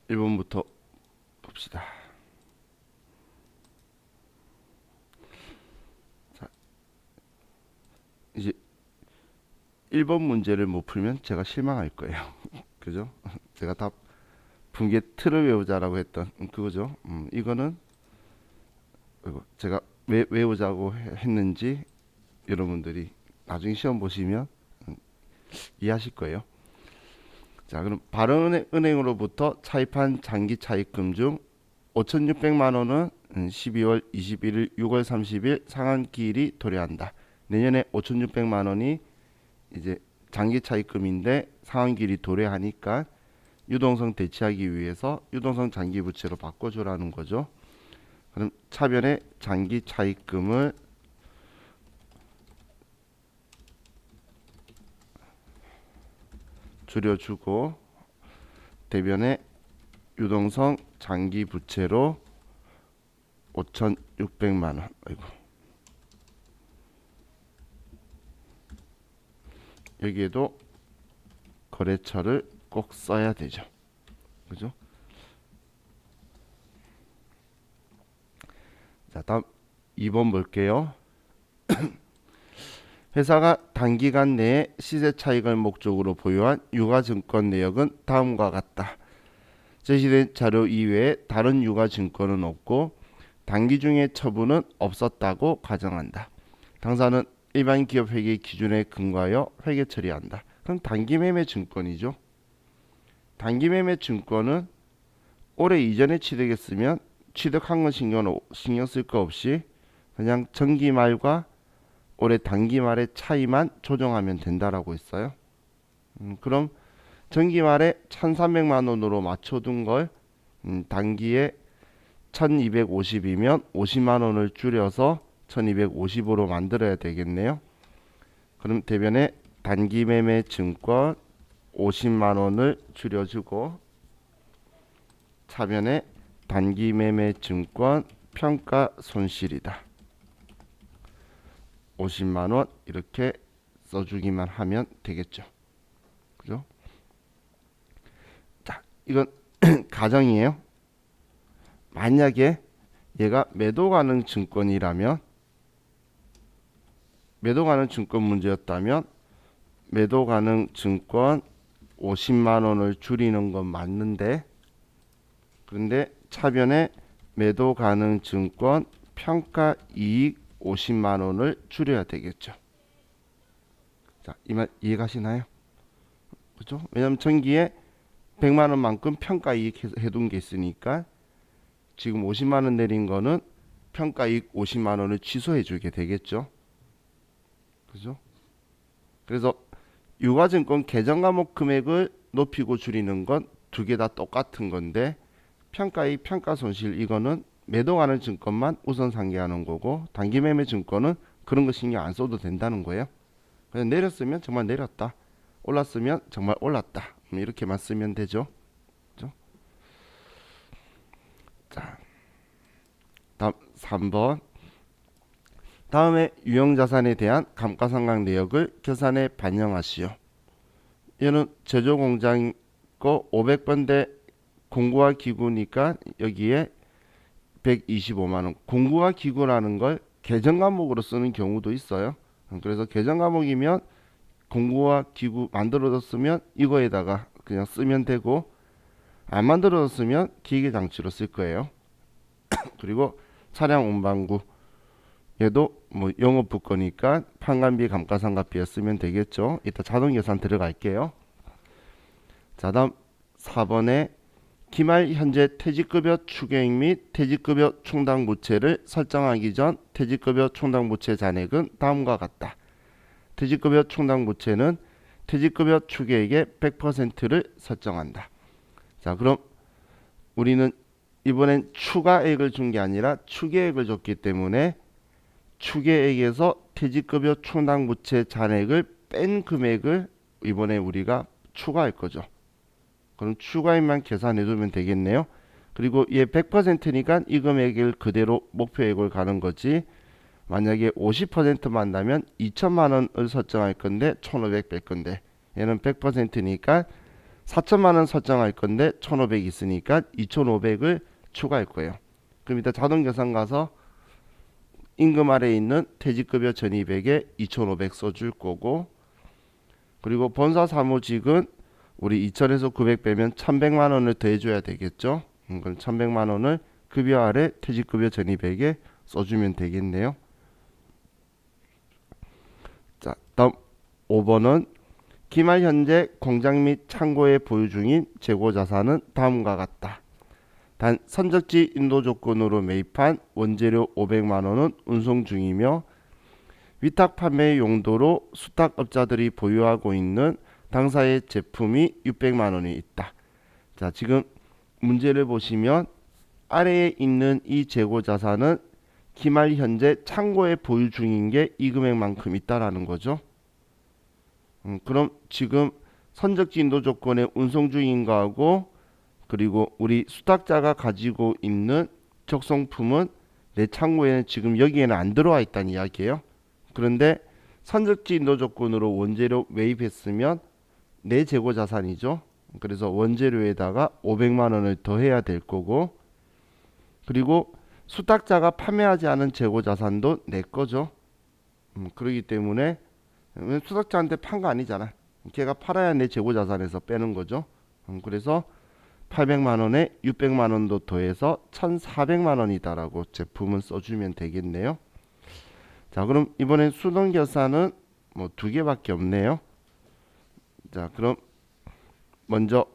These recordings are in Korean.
1번부터 봅시다. 자, 이제 1번 문제를 못 풀면 제가 실망할 거예요. 그죠? 제가 다 분계 틀을 외우자라고 했던 그거죠. 이거는 제가 왜 외우자고 했는지 여러분들이 나중에 시험 보시면 이해하실 거예요. 자, 그럼 바른은행으로부터 차입한 장기 차입금 중 5,600만 원은 12월 21일, 6월 30일 상환기일이 도래한다. 내년에 5,600만 원이 이제 장기 차입금인데 상환기일이 도래하니까 유동성 대체하기 위해서 유동성 장기 부채로 바꿔주라는 거죠. 그럼 차변에 장기 차입금을 줄여주고 대변에 유동성 장기 부채로 5,600만 원. 아이고. 여기에도 거래처를 꼭 써야 되죠. 그죠? 자, 다음 2번 볼게요. 회사가 단기간 내에 시세 차익을 목적으로 보유한 유가증권 내역은 다음과 같다. 제시된 자료 이외에 다른 유가증권은 없고 단기 중에 처분은 없었다고 가정한다. 당사는 일반 기업 회계 기준에 근거하여 회계 처리한다. 그럼 단기 매매 증권이죠. 단기 매매 증권은 올해 이전에 취득했으면 취득한 건 신경 쓸 거 없이 그냥 정기 말과 올해 단기 말의 차이만 조정하면 된다라고 했어요. 그럼 정기 말에 1,300만 원으로 맞춰둔 걸 단기에 1,250이면 50만 원을 줄여서 1,250으로 만들어야 되겠네요. 그럼 대변에 단기 매매 증권 50만 원을 줄여주고 차변에 단기 매매 증권 평가 손실이다. 50만 원 이렇게 써주기만 하면 되겠죠. 그죠? 자, 이건 가정이에요. 만약에 얘가 매도 가능 증권이라면 매도 가능 증권 문제였다면 매도 가능 증권 50만 원을 줄이는 건 맞는데 그런데 차변에 매도 가능 증권 평가 이익 50만 원을 줄여야 되겠죠. 자, 이 말 이해가시나요? 그죠? 왜냐면 전기에 100만 원만큼 평가 이익 해둔 게 있으니까 지금 50만 원 내린 거는 평가 이익 50만 원을 취소해 주게 되겠죠. 그죠? 그래서 유가증권 계정 과목 금액을 높이고 줄이는 건 두 개 다 똑같은 건데 평가이익 평가손실 이거는 매도 가능 증권만 우선 상기하는 거고 단기 매매 증권은 그런 거 신경 안 써도 된다는 거예요. 그냥 내렸으면 정말 내렸다. 올랐으면 정말 올랐다. 이렇게만 쓰면 되죠. 그죠? 자, 다음 3번. 다음에 유형자산에 대한 감가상각 내역을 계산에 반영하시오. 얘는 제조공장 거 500번대 공구화 기구니까 여기에 125만 원. 공구화 기구라는 걸 계정 과목으로 쓰는 경우도 있어요. 그래서 계정 과목이면 공구화 기구 만들어졌으면 이거에다가 그냥 쓰면 되고 안 만들어졌으면 기계장치로 쓸 거예요. 그리고 차량 운반구 얘도 뭐 영업부 거니까 판관비 감가상각비에 쓰면 되겠죠. 이따 자동 계산 들어갈게요. 자, 다음 4번에 기말 현재 퇴직급여 추계액 및 퇴직급여 충당부채를 설정하기 전 퇴직급여 충당부채 잔액은 다음과 같다. 퇴직급여 충당부채는 퇴직급여 추계액의 100%를 설정한다. 자, 그럼 우리는 이번엔 추가액을 준 게 아니라 추계액을 줬기 때문에 추계액에서 퇴직급여 충당부채 잔액을 뺀 금액을 이번에 우리가 추가할 거죠. 그럼 추가액만 계산해 두면 되겠네요. 그리고 얘 100%니까 이 금액을 그대로 목표액을 가는 거지. 만약에 50%만 나면 2천만 원을 설정할 건데 1,500 뺄 건데 얘는 100%니까 4천만 원 설정할 건데 1,500 있으니까 2,500을 추가할 거예요. 그럼 이따 자동 계산 가서 임금 아래에 있는 퇴직급여 1,200에 2,500 써줄 거고, 그리고 본사 사무직은 우리 2,000에서 900 빼면 1,100만 원을 더해줘야 되겠죠. 그럼 1,100만 원을 급여 아래 퇴직급여 1,200에 써주면 되겠네요. 자, 다음 5번은 기말 현재 공장 및 창고에 보유 중인 재고 자산은 다음과 같다. 단 선적지 인도 조건으로 매입한 원재료 500만 원은 운송 중이며 위탁 판매 용도로 수탁업자들이 보유하고 있는 당사의 제품이 600만 원이 있다. 자, 지금 문제를 보시면 아래에 있는 이 재고 자산은 기말 현재 창고에 보유 중인 게 이 금액만큼 있다라는 거죠. 그럼 지금 선적지 인도 조건의 운송 중인 거하고 그리고 우리 수탁자가 가지고 있는 적성품은 내 창고에는 지금 여기에는 안 들어와 있다는 이야기예요. 그런데 선적지 인도 조건으로 원재료 매입했으면 내 재고 자산이죠. 그래서 원재료에다가 500만 원을 더해야 될 거고, 그리고 수탁자가 판매하지 않은 재고 자산도 내 거죠. 그렇기 때문에 수탁자한테 판 거 아니잖아. 걔가 팔아야 내 재고 자산에서 빼는 거죠. 그래서 800만 원에 600만 원도 더해서 1,400만 원이다라고 제품은 써주면 되겠네요. 자, 그럼 이번엔 수동 계산은 뭐 두 개밖에 없네요. 자, 그럼 먼저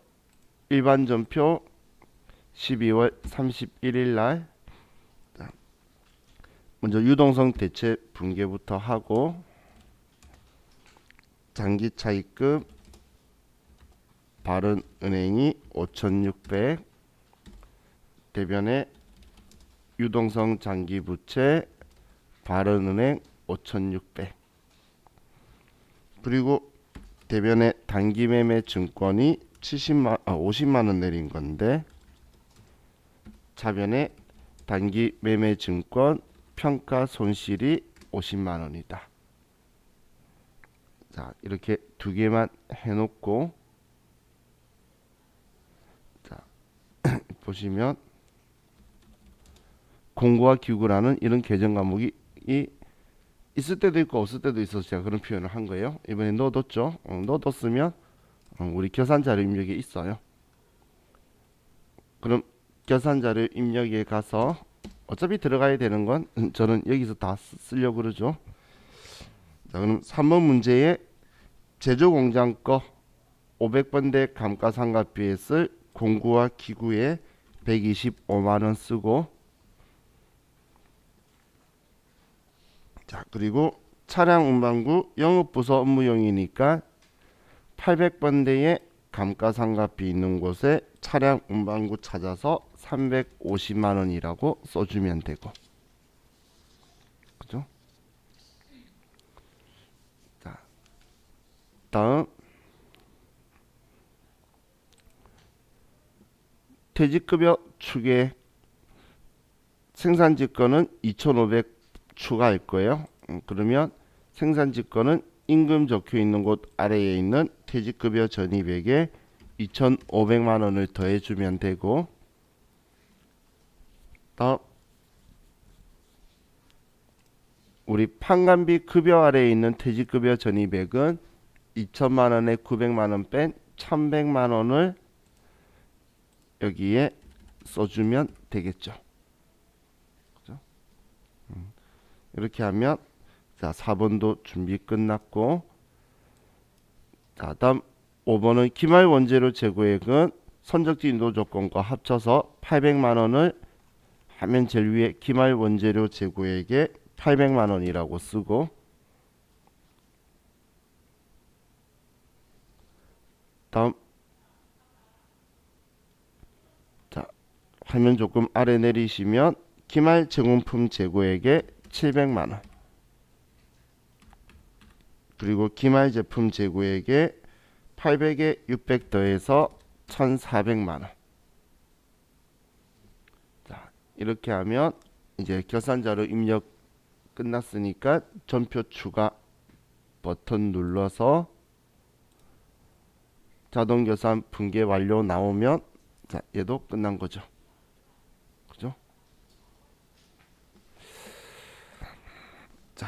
일반 전표 12월 31일 날, 먼저 유동성 대체 분계부터 하고, 장기 차입금 바른은행이 5,600, 대변에 유동성 장기 부채 바른은행 5,600, 그리고 대변에 단기 매매 증권이 50만 원 내린 건데 차변에 단기 매매 증권 평가 손실이 50만 원이다. 자, 이렇게 두 개만 해놓고, 자 보시면 공고와 기구라는 이런 계정 과목이 있을 때도 있고 없을 때도 있어서 제가 그런 표현을 한 거예요. 이번에 넣어뒀죠. 넣어뒀으면 우리 계산자료 입력에 있어요. 그럼 계산자료 입력에 가서 어차피 들어가야 되는 건 저는 여기서 다 쓰려고 그러죠. 자, 그럼 3번 문제에 제조공장 거 500번대 감가상각비에 쓸 공구와 기구에 125만 원 쓰고, 자, 그리고 차량 운반구 영업부서 업무용이니까 800번대에 감가상각비 있는 곳에 차량 운반구 찾아서 350만 원이라고 써주면 되고, 그죠? 자, 다음 퇴직급여 추계 생산지권은 2,500 추가할 거예요. 그러면 생산지권은 임금 적혀 있는 곳 아래에 있는 퇴직급여 1,200에 2,500만 원을 더해주면 되고, 다음 우리 판관비 급여 아래에 있는 퇴직급여 1,200은 2천만 원에 900만 원 뺀 1,100만 원을 여기에 써주면 되겠죠. 그죠? 이렇게 하면, 자, 4번도 준비 끝났고, 자, 다음 5번은 기말 원재료 재고액은 선적지 인도 조건과 합쳐서 800만 원을 화면 제일 위에 기말 원재료 재고액에 800만 원이라고 쓰고, 다음, 자, 화면 조금 아래 내리시면 기말 제공품 재고액에 700만 원, 그리고 기말 제품 재고액에 800에 600 더해서 1,400만 원. 자, 이렇게 하면 이제 결산자료 입력 끝났으니까 전표 추가 버튼 눌러서, 자동 계산 분계 완료 나오면 자, 얘도 끝난 거죠. 그죠? 자,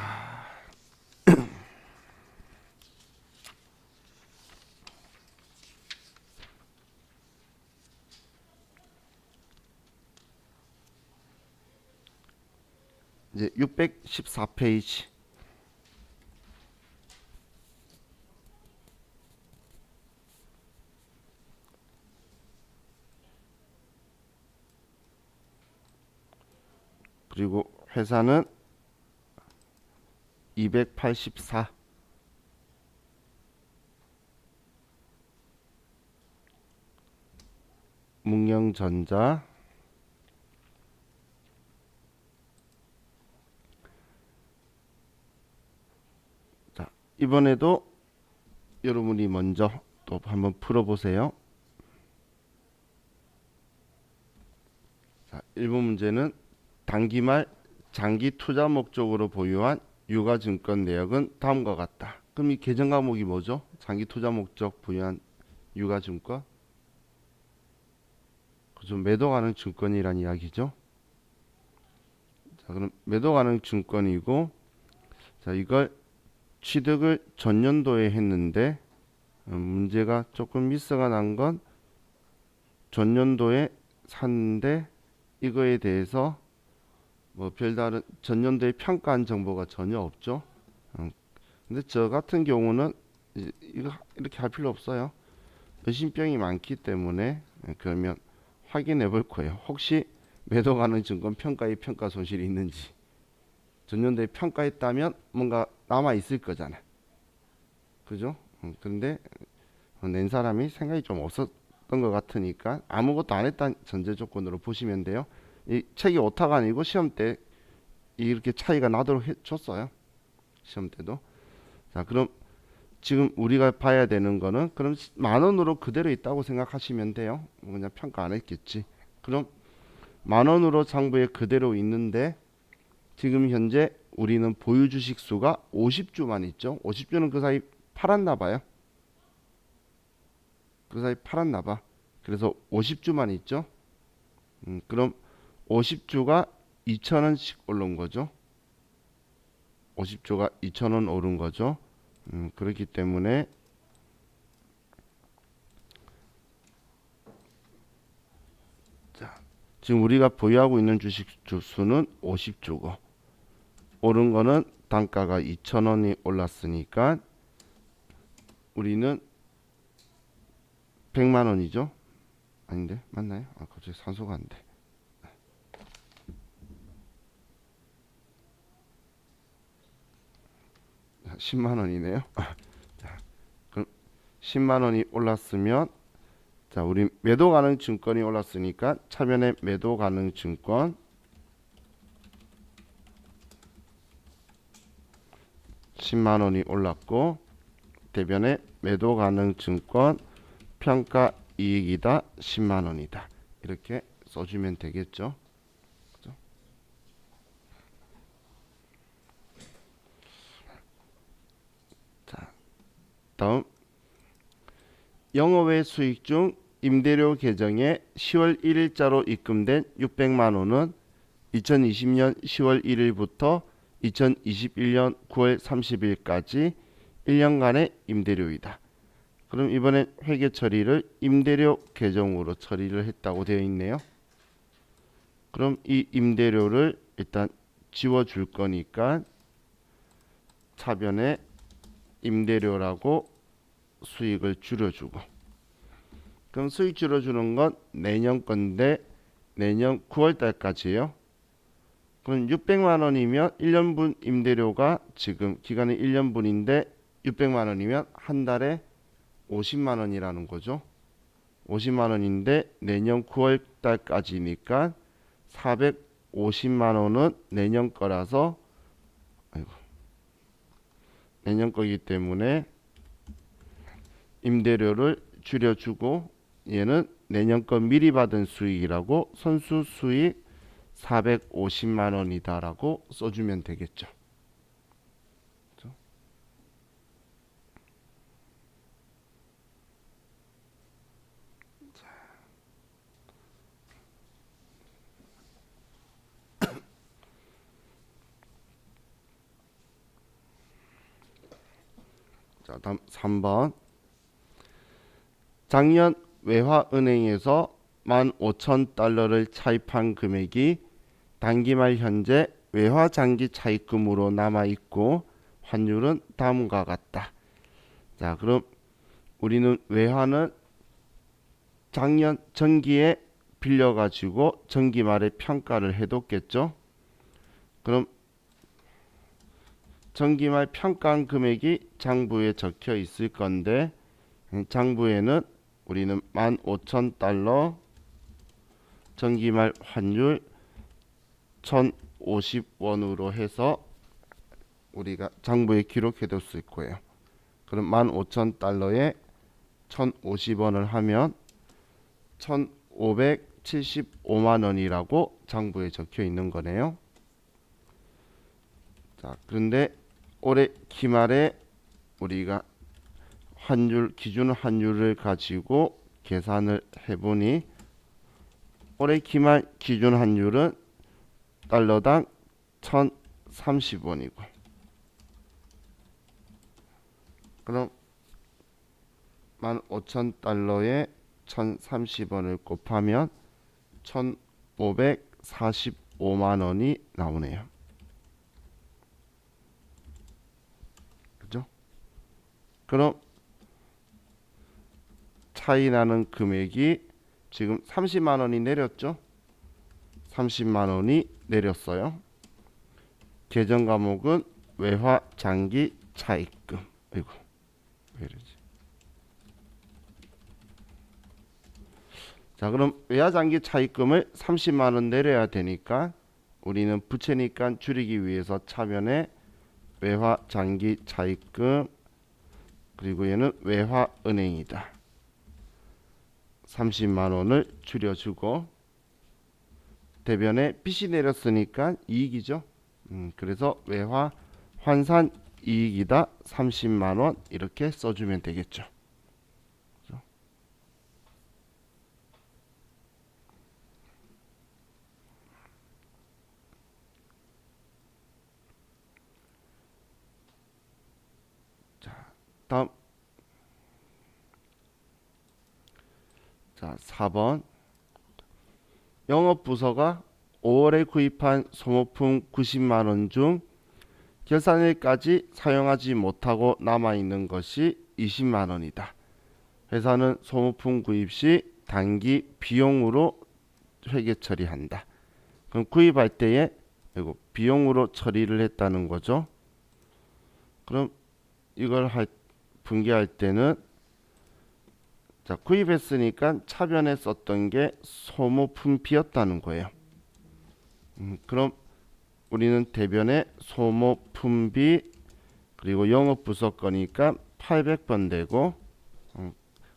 이제 614페이지. 그리고 회사는 284. 뭉영전자. 자, 이번에도 여러분이 먼저 또 한번 풀어보세요. 자, 1번 문제는 단기말 장기 투자 목적으로 보유한 유가증권 내역은 다음과 같다. 그럼 이 계정 과목이 뭐죠? 장기 투자 목적 보유한 유가증권. 그죠? 매도 가능 증권이란 이야기죠. 자, 그럼 매도 가능 증권이고, 자, 이걸 취득을 전년도에 했는데, 문제가 조금 미스가 난 건 전년도에 샀는데 이거에 대해서 뭐 별다른 전년도에 평가한 정보가 전혀 없죠. 근데 저 같은 경우는 이거 이렇게 할 필요 없어요. 의심병이 많기 때문에 그러면 확인해 볼 거예요. 혹시 매도 가능 증권 평가에 평가 손실이 있는지. 전년도에 평가했다면 뭔가 남아 있을 거잖아. 그죠? 그런데 낸 사람이 생각이 좀 없었던 것 같으니까 아무것도 안 했다는 전제 조건으로 보시면 돼요. 이 책이 오타가 아니고 시험 때 이렇게 차이가 나도록 해줬어요. 시험 때도. 자, 그럼 지금 우리가 봐야 되는 거는 그럼 10,000원으로 그대로 있다고 생각하시면 돼요. 그냥 평가 안 했겠지. 그럼 10,000원으로 장부에 그대로 있는데 지금 현재 우리는 보유 주식 수가 50주만 있죠. 50주는 그 사이 팔았나 봐요. 그 사이 팔았나 봐. 그래서 50주만 있죠. 그럼 50주가 2,000원씩 오른 거죠. 50주가 2,000원 오른 거죠. 그렇기 때문에 자, 지금 우리가 보유하고 있는 주식 수는 50주고 오른 거는 단가가 2,000원이 올랐으니까 우리는 100만 원이죠. 아닌데 맞나요? 아, 갑자기 산소가 안 돼. 10만 원이네요. 자, 그럼 10만 원이 올랐으면 자, 우리 매도 가능 증권이 올랐으니까 차변에 매도 가능 증권 10만 원이 올랐고 대변에 매도 가능 증권 평가 이익이다 10만 원이다. 이렇게 써주면 되겠죠. 그죠? 자, 다음 영업외 수익 중 임대료 계정에 10월 1일자로 입금된 600만 원은 2020년 10월 1일부터 2021년 9월 30일까지 1년간의 임대료이다. 그럼 이번엔 회계 처리를 임대료 계정으로 처리를 했다고 되어 있네요. 그럼 이 임대료를 일단 지워줄 거니까 차변에 임대료라고 수익을 줄여주고 그럼 수익 줄여주는 건 내년 건데 내년 9월 달까지예요. 그럼 600만 원이면 1년분 임대료가 지금 기간이 1년분인데 600만 원이면 한 달에 50만 원이라는 거죠. 50만 원인데 내년 9월 달까지니까 450만 원은 내년 거라서 아이고, 내년 거기 때문에 임대료를 줄여주고 얘는 내년 거 미리 받은 수익이라고 선수 수익 450만 원이다라고 써주면 되겠죠. 그렇죠? 자, 다음 3번. 작년 외화은행에서 15,000달러를 차입한 금액이 단기말 현재 외화장기 차입금으로 남아있고 환율은 다음과 같다. 자, 그럼 우리는 외화는 작년 전기에 빌려가지고 전기 말에 평가를 해뒀겠죠. 그럼 전기 말 평가한 금액이 장부에 적혀 있을 건데 장부에는 우리는 15,000달러 전기 말 환율 1,050원으로 해서 우리가 장부에 기록해둘 수 있고요. 그럼 15,000달러에 1,050원을 하면 1,575만 원이라고 장부에 적혀 있는 거네요. 자, 그런데 올해 기말에 우리가 기준 환율을 가지고 계산을 해보니 올해 기말 기준 환율은 달러당 1,030원이고 그럼 15,000달러에 1,030원을 곱하면 1,545만 원이 나오네요. 그죠? 그럼 차이 나는 금액이 지금 30만 원이 내렸죠? 30만 원이 내렸어요. 계정 과목은 외화 장기 차입금. 아이고, 왜 이러지? 자, 그럼 외화 장기 차입금을 30만 원 내려야 되니까 우리는 부채니까 줄이기 위해서 차변에 외화 장기 차입금 그리고 얘는 외화 은행이다. 30만 원을 줄여주고 대변에 빚이 내렸으니까 이익이죠. 그래서 외화 환산 이익이다 30만 원 이렇게 써주면 되겠죠. 그렇죠? 자, 다음. 자, 4번. 영업부서가 5월에 구입한 소모품 90만 원 중 결산일까지 사용하지 못하고 남아있는 것이 20만 원이다. 회사는 소모품 구입 시 단기 비용으로 회계 처리한다. 그럼 구입할 때에 이거 비용으로 처리를 했다는 거죠. 그럼 이걸 분기할 때는 자, 구입했으니까 차변에 썼던 게 소모품비였다는 거예요. 그럼 우리는 대변에 소모품비 그리고 영업부서 거니까 800번 되고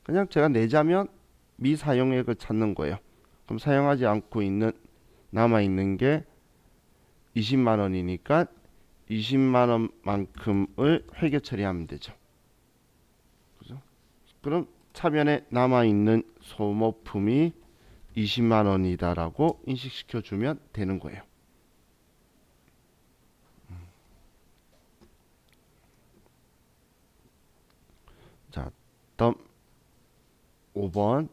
그냥 제가 내자면 미사용액을 찾는 거예요. 그럼 사용하지 않고 있는 남아있는 게 20만 원이니까 20만 원만큼을 회계 처리하면 되죠. 그죠? 그럼 차변에 남아있는 소모품이 20만 원이다라고 인식시켜 주면 되는 거예요. 자, 다음 5번.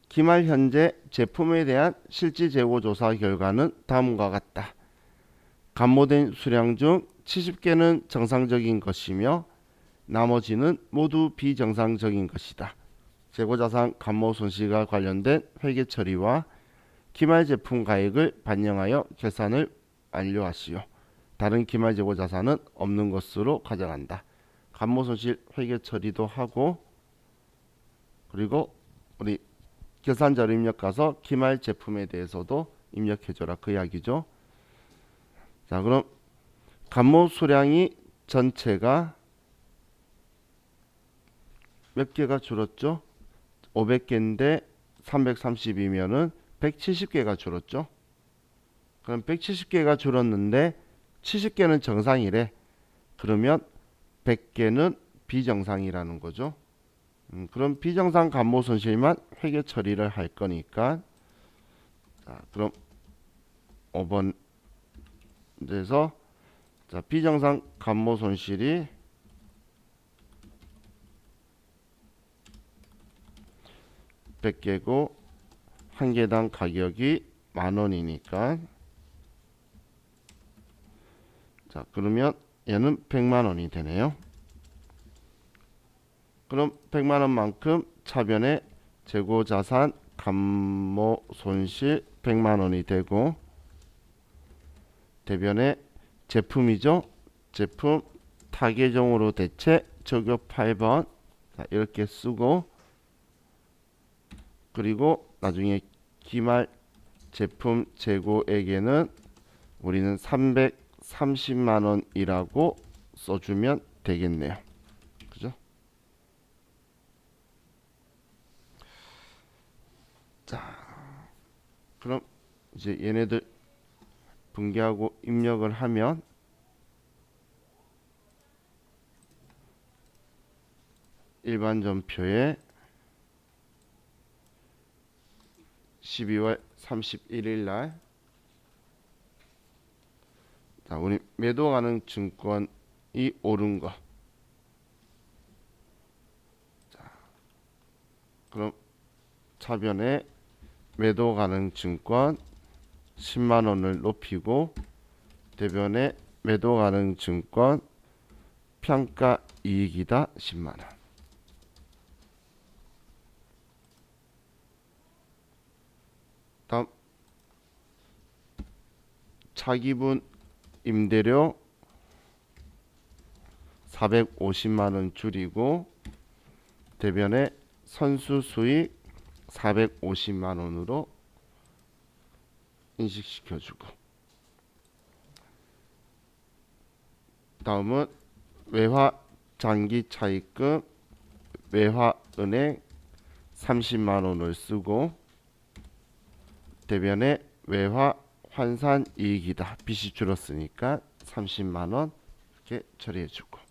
기말 현재 제품에 대한 실질 재고 조사 결과는 다음과 같다. 감모된 수량 중 70개는 정상적인 것이며 나머지는 모두 비정상적인 것이다. 재고자산 감모 손실과 관련된 회계 처리와 기말 제품 가액을 반영하여 계산을 완료하시오. 다른 기말 재고자산은 없는 것으로 가정한다. 감모 손실 회계 처리도 하고 그리고 우리 계산자료 입력 가서 기말 제품에 대해서도 입력해줘라 그 이야기죠. 자, 그럼 감모 수량이 전체가 몇 개가 줄었죠? 500개인데 330이면은 170개가 줄었죠. 그럼 170개가 줄었는데 70개는 정상이래. 그러면 100개는 비정상이라는 거죠. 그럼 비정상 감모 손실만 회계 처리를 할 거니까 자, 그럼 5번에서 자, 비정상 감모 손실이 100개고 한 개당 가격이 10,000원이니까 자, 그러면 얘는 100만원이 되네요. 그럼 100만원만큼 차변의 재고자산 감모 손실 100만원이 되고 대변의 제품이죠. 제품 타계정으로 대체 적용 8번 자, 이렇게 쓰고 그리고 나중에 기말 제품 재고액에는 우리는 330만원이라고 써주면 되겠네요. 그죠? 자, 그럼 이제 얘네들 분개하고 입력을 하면 일반 전표에 12월 31일 날 자, 우리 매도 가능 증권이 오른 거. 자, 그럼 차변에 매도 가능 증권 10만원을 높이고 대변에 매도 가능 증권 평가 이익이다 10만원. 다음 차기분 임대료 450만원 줄이고 대변에 선수 수익 450만원으로 인식시켜주고 다음은 외화 장기 차입금 외화은행 30만원을 쓰고 대변에 외화 환산 이익이다. 빚이 줄었으니까 30만원 이렇게 처리해주고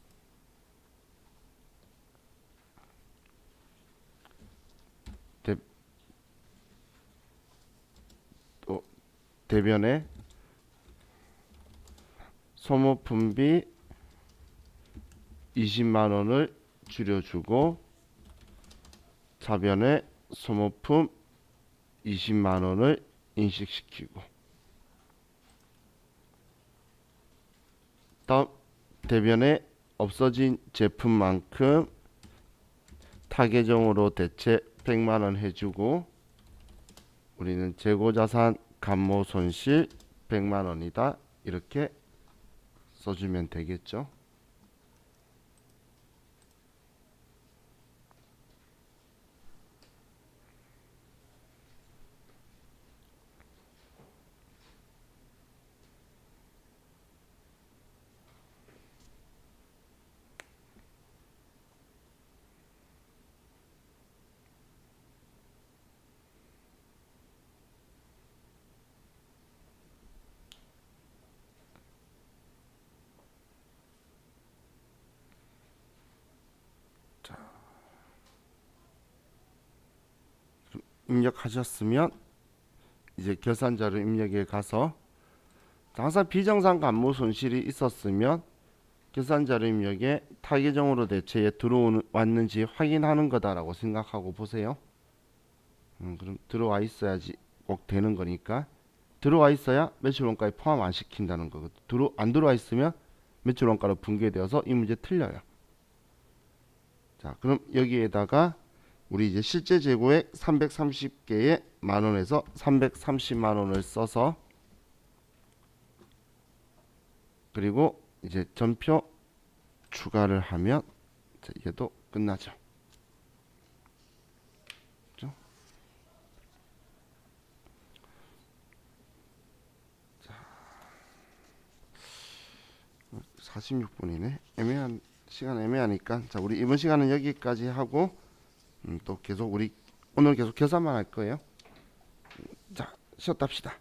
또 대변에 소모품비 20만원을 줄여주고 차변에 소모품 20만원을 인식시키고 다음 대변에 없어진 제품만큼 타계정으로 대체 100만원 해주고 우리는 재고자산 감모 손실 100만원이다 이렇게 써주면 되겠죠. 입력하셨으면 이제 결산자료 입력에 가서 항상 비정상 감모 손실이 있었으면 결산자료 입력에 타계정으로 대체에 들어왔는지 확인하는 거다라고 생각하고 보세요. 그럼 들어와 있어야지 꼭 되는 거니까 들어와 있어야 매출원가에 포함 안 시킨다는 거거든. 안 들어와 있으면 매출원가로 분괴되어서 이 문제 틀려요. 자, 그럼 여기에다가 우리 이제 실제 재고액 330개에 만원에서 330만원을 써서 그리고 이제 전표 추가를 하면 자, 얘도 끝나죠. 그렇죠? 자, 46분이네. 시간 애매하니까 자, 우리 이번 시간은 여기까지 하고 또 계속 우리 오늘 계속 계산만 할 거예요. 자, 쉬었다 합시다.